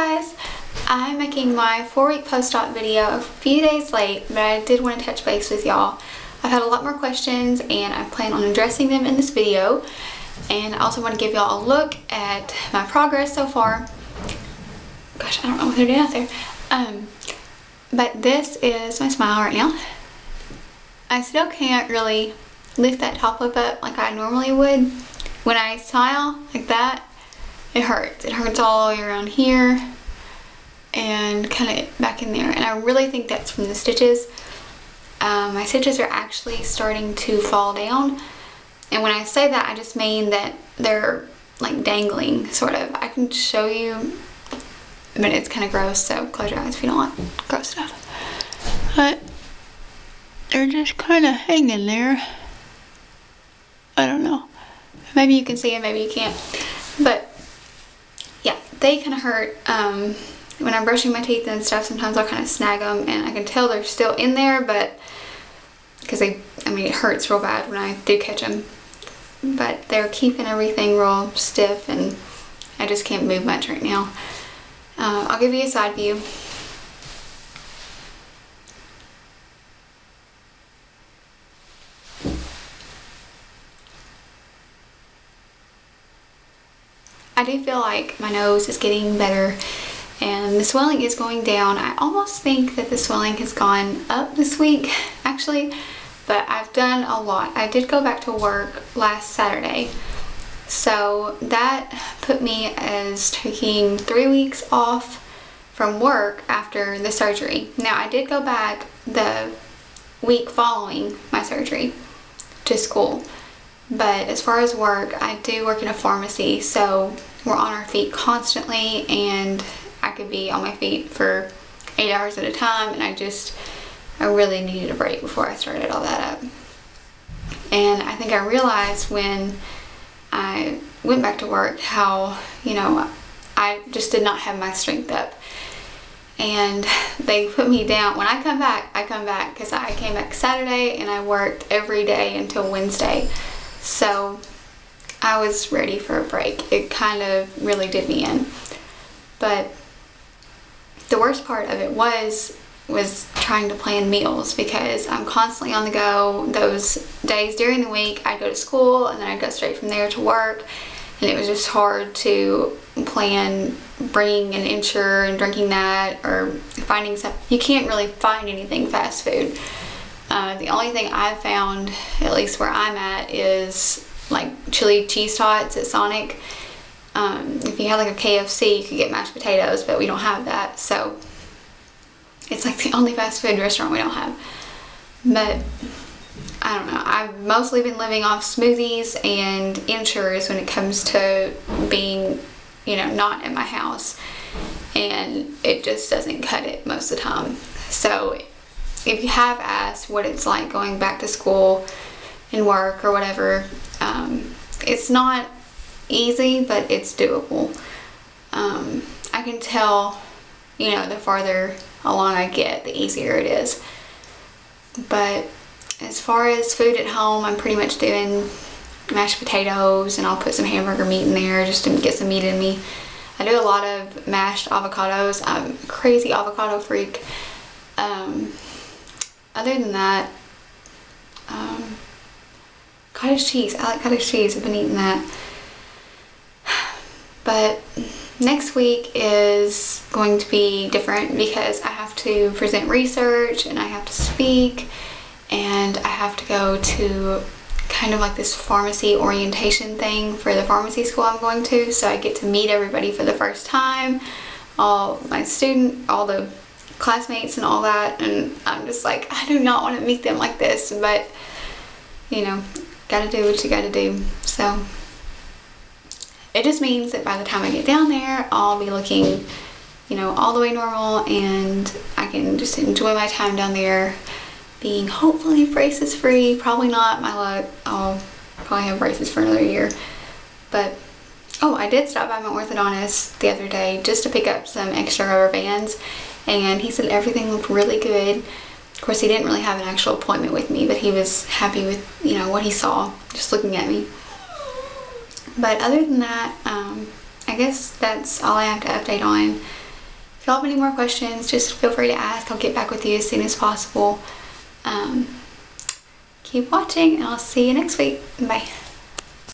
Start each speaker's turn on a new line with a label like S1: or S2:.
S1: guys, I'm making my 4-week post-op video a few days late, but I did want to touch base with y'all. I've had a lot more questions and I plan on addressing them in this video, and I also want to give y'all a look at my progress so far. Gosh, I don't know what they're doing out there. But this is my smile right now. I still can't really lift that top lip up like I normally would. When I smile like that, it hurts. It hurts all the way around here and kind of back in there. And I really think that's from the stitches. My stitches are actually starting to fall down. And when I say that, I just mean that they're like dangling, sort of. I can show you, but it's kind of gross, so close your eyes if you don't like gross stuff. But they're just kind of hanging there. I don't know. Maybe you can see it, maybe you can't. But yeah, they kind of hurt. When I'm brushing my teeth and stuff, sometimes I'll kind of snag them and I can tell they're still in there, but because it hurts real bad when I do catch them. But they're keeping everything real stiff and I just can't move much right now. I'll give you a side view. I do feel like my nose is getting better and the swelling is going down. I almost think that the swelling has gone up this week, actually, but I've done a lot. I did go back to work last Saturday, so that put me as taking 3 weeks off from work after the surgery. Now, I did go back the week following my surgery to school, but as far as work, I do work in a pharmacy, so we're on our feet constantly, and I could be on my feet for 8 hours at a time, and I really needed a break before I started all that up. And I think I realized when I went back to work how, I just did not have my strength up. And they put me down. When I come back because I came back Saturday and I worked every day until Wednesday. So I was ready for a break. It kind of really did me in. But the worst part of it was trying to plan meals, because I'm constantly on the go. Those days during the week, I'd go to school and then I'd go straight from there to work, and it was just hard to plan bringing an Ensure and drinking that, or finding some. You can't really find anything fast food. The only thing I've found, at least where I'm at, is like chili cheese tots at Sonic. If you have like a KFC, you could get mashed potatoes, but we don't have that, so it's like the only fast food restaurant we don't have. But I don't know, I've mostly been living off smoothies and Ensures when it comes to being, not in my house, and it just doesn't cut it most of the time. So if you have asked what it's like going back to school and work or whatever, it's not easy, but it's doable. I can tell, the farther along I get, the easier it is. But as far as food at home, I'm pretty much doing mashed potatoes, and I'll put some hamburger meat in there just to get some meat in me. I do a lot of mashed avocados. I'm a crazy avocado freak. Other than that, cottage cheese. I like cottage cheese. I've been eating that. But next week is going to be different because I have to present research and I have to speak and I have to go to kind of like this pharmacy orientation thing for the pharmacy school I'm going to. So I get to meet everybody for the first time, all the classmates and all that, and I'm just like, I do not want to meet them like this, but gotta do what you gotta do. So it just means that by the time I get down there, I'll be looking, all the way normal, and I can just enjoy my time down there, being hopefully braces free. Probably not, my luck. I'll probably have braces for another year. But, I did stop by my orthodontist the other day just to pick up some extra rubber bands, and he said everything looked really good. Of course, he didn't really have an actual appointment with me, but he was happy with, what he saw just looking at me. But other than that, I guess that's all I have to update on. If y'all have any more questions, just feel free to ask. I'll get back with you as soon as possible. Keep watching, and I'll see you next week. Bye.